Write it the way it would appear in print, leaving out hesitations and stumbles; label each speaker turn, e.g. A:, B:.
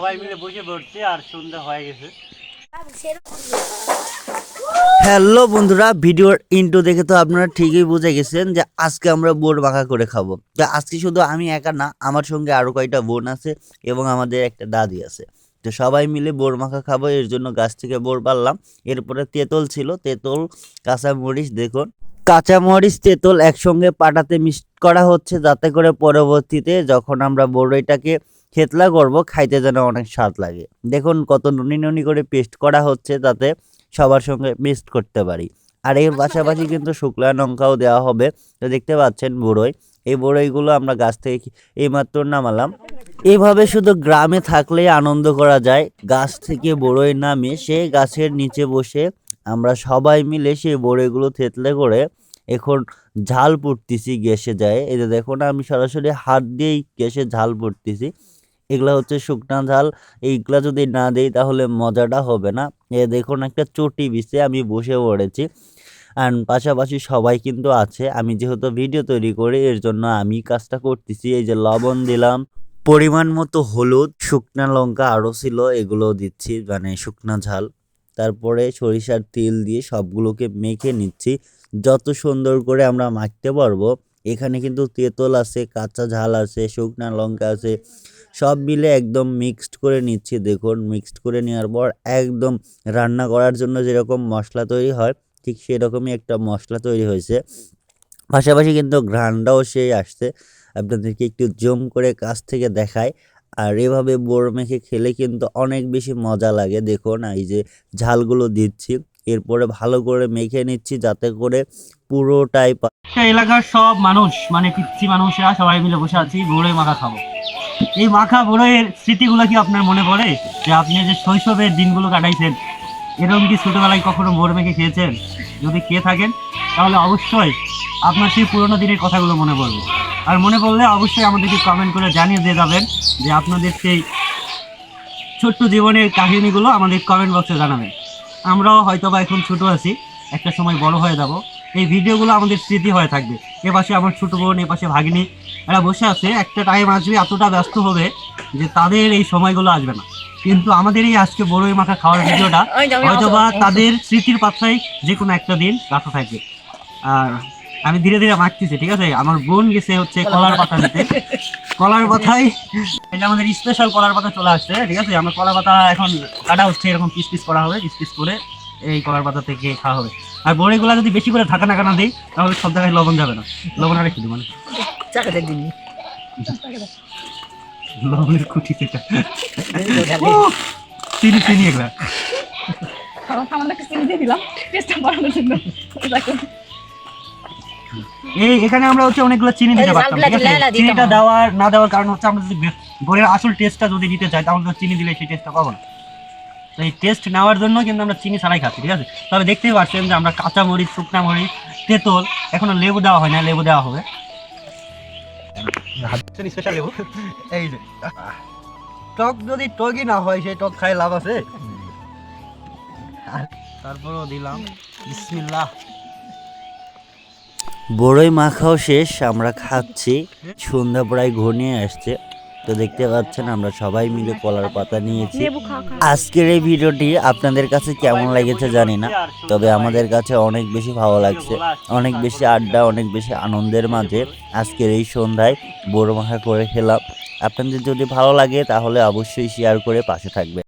A: সবাই মিলে বসে পড়ছে আর সন্ধ্যা হয়ে গেছে।
B: হ্যালো বন্ধুরা, ভিডিওর ইন্ট্রো দেখে তো আপনারা ঠিকই বুঝে গেছেন যে আজকে আমরা বোর মাখা করে খাবো। তো আজকে শুধু আমি একা না, আমার সঙ্গে আরো কয়েকটা বোন আছে এবং আমাদের একটা দাদি আছে। তো সবাই মিলে বোর মাখা খাবো, এর জন্য গাছ থেকে বোর পারলাম। এরপরে তেঁতুল ছিল, তেঁতুল, কাঁচামরিচ, দেখুন কাঁচামরিচ তেঁতুল একসঙ্গে পাটাতে মিক্স করা হচ্ছে, যাতে করে পরবর্তীতে যখন আমরা বড়ইটাকে থেতলা করব খাইতে যেন অনেক স্বাদ লাগে। দেখুন কত নুনি নুনি করে পেস্ট করা হচ্ছে, যাতে সবার সঙ্গে মিক্সড করতে পারি। আর এর পাশাপাশি কিন্তু শুকনো লঙ্কাও দেওয়া হবে। তো দেখতে পাচ্ছেন বড়ই, এই বড়ইগুলো আমরা গাছ থেকে এইমাত্র নামালাম। এইভাবে শুধু গ্রামে থাকলেই আনন্দ করা যায়। গাছ থেকে বড়ই নামিয়ে সেই গাছের নিচে বসে আমরা সবাই মিলে সেই বড়ইগুলো থেতলে করে এখন ঝাল পুড়তেছি গ্যাসে যায়। এই যে দেখুন, আমি সরাসরি হাত দিয়েই গ্যাসে ঝাল পুড়তেছি। এগুলা হচ্ছে শুকনা ঝাল, এইগুলা যদি না দেই তাহলে মজাটা হবে না। এ দেখুন একটা চটি বিছে আমি বসে পড়েছি, আর পাশাপাশি সবাই কিন্তু আছে। আমি যেহেতু ভিডিও তৈরি করি এর জন্য আমি কাজটা করতেছি। এই যে লবণ দিলাম, পরিমাণ মতো হলুদ, শুকনা লঙ্কা আরও ছিল এগুলো দিচ্ছি, মানে শুকনা ঝাল। তারপরে সরিষার তেল দিয়ে সবগুলোকে মেখে নিচ্ছি যত সুন্দর করে আমরা মাখতে পারবো। এখানে কিন্তু তেঁতুল আছে, কাঁচা ঝাল আছে, শুকনা লঙ্কা আছে, সব মিলে একদম মিক্সড করে নিচ্ছি। দেখুন মিক্সড করে নেওয়ার পর একদম রান্না করার জন্য যেরকম মশলা তৈরি হয় ঠিক সেরকমই একটা মশলা তৈরি হয়েছে। পাশাপাশি কিন্তু ঘ্রাণটাও সেই আসছে, আপনাদেরকে একটু জুম করে কাছ থেকে দেখায়। আর এভাবে বোর মেখে খেলে কিন্তু অনেক বেশি মজা লাগে। দেখুন এই যে ঝালগুলো দিচ্ছি, এরপরে ভালো করে মেখে নিচ্ছি যাতে করে পুরোটাই
A: এলাকার সব মানুষ মানে পিচ্ছি মানুষরা সবাই মিলে বসে আছি, বড়ই মাখা খাবো। এই মাখা বড়ইয়ের স্মৃতিগুলো কি আপনার মনে পড়ে? যে আপনি যে শৈশবের দিনগুলো কাটাইছেন, এরকম কি ছোটবেলায় কখনো বড় মেখে খেয়েছেন? যদি খেয়ে থাকেন তাহলে অবশ্যই আপনার সেই পুরোনো দিনের কথাগুলো মনে পড়বে। আর মনে পড়লে অবশ্যই আমাদেরকে কমেন্ট করে জানিয়ে দিয়ে যাবেন যে আপনাদের সেই ছোট্ট জীবনের কাহিনীগুলো আমাদের কমেন্ট বক্সে জানাবেন। আমরাও হয়তো বা এখন ছোট আছি, একটা সময় বড় হয়ে যাব, এই ভিডিওগুলো আমাদের স্মৃতি হয়ে থাকবে। এ পাশে আমার ছোট বোন, এ পাশে ভাগিনী, এরা বসে আছে। একটা টাইম আসবে এতটা ব্যস্ত হবে যে তাদের এই সময়গুলো আসবে না, কিন্তু আমাদের এই আজকে বড়ই মাখা খাওয়ার ভিডিওটা হয়তো বা তাদের স্মৃতির পাতায় যে কোনো একটা দিন রাখা থাকবে। আর আমি ধীরে ধীরে মাখতেছি, ঠিক আছে? আমার বোন গেছে হচ্ছে কলার পাতা নিতে, কলার পাতায় এই যে আমাদের স্পেশাল কলার পাতা চলে আসছে, ঠিক আছে? আমার কলার পাতা এখন কাটা হচ্ছে, এরকম পিস পিস করা হবে, পিস পিস করে এই কলার পাতা থেকে খাওয়া হবে। আর বড়িগুলা যদি বেশি করে ঢাকা নাকানা দিই তাহলে সব জায়গায় লবণ যাবে না, লবণ আর একটু মানে লবণের খুঁটি সেটা চিনি চিনি এগুলা এই এখানে আমরা হচ্ছে অনেকগুলো চিনি দিতে পারতাম, ঠিক আছে? চিনিটা দেওয়ার না দেওয়ার কারণ হচ্ছে আমরা যদি বড়ির আসল টেস্টটা যদি নিতে চাই তাহলে তো চিনি দিলে সেই টেস্টটা পাবো না। তো এই টেস্ট নেওয়ার জন্য কিন্তু আমরা চিনি ছাড়াই খাচ্ছি, ঠিক আছে? তবে দেখতেই পাচ্ছেন যে আমরা কাঁচা মরিচ, শুকনা মরিচ, তেঁতুল, এখনো লেবু দেওয়া হয় না, লেবু দেওয়া হবে। স্পেশাল লেবু এই যে টক যদি টকই না হয় সেই টক খাই লাভ আছে? তারপরও দিলাম বিসমিল্লাহ।
B: বড়ই মাখাও শেষ, আমরা খাচ্ছি, সন্ধ্যা প্রায় ঘনিয়ে আসছে। তো দেখতে পাচ্ছেন আমরা সবাই মিলে কলার পাতা নিয়েছি। আজকের এই ভিডিওটি আপনাদের কাছে কেমন লেগেছে জানি না, তবে আমাদের কাছে অনেক বেশি ভালো লাগছে। অনেক বেশি আড্ডা, অনেক বেশি আনন্দের মাঝে আজকের এই সন্ধ্যায় বড় মাখা করে খেলাম। আপনাদের যদি ভালো লাগে তাহলে অবশ্যই শেয়ার করে পাশে থাকবে।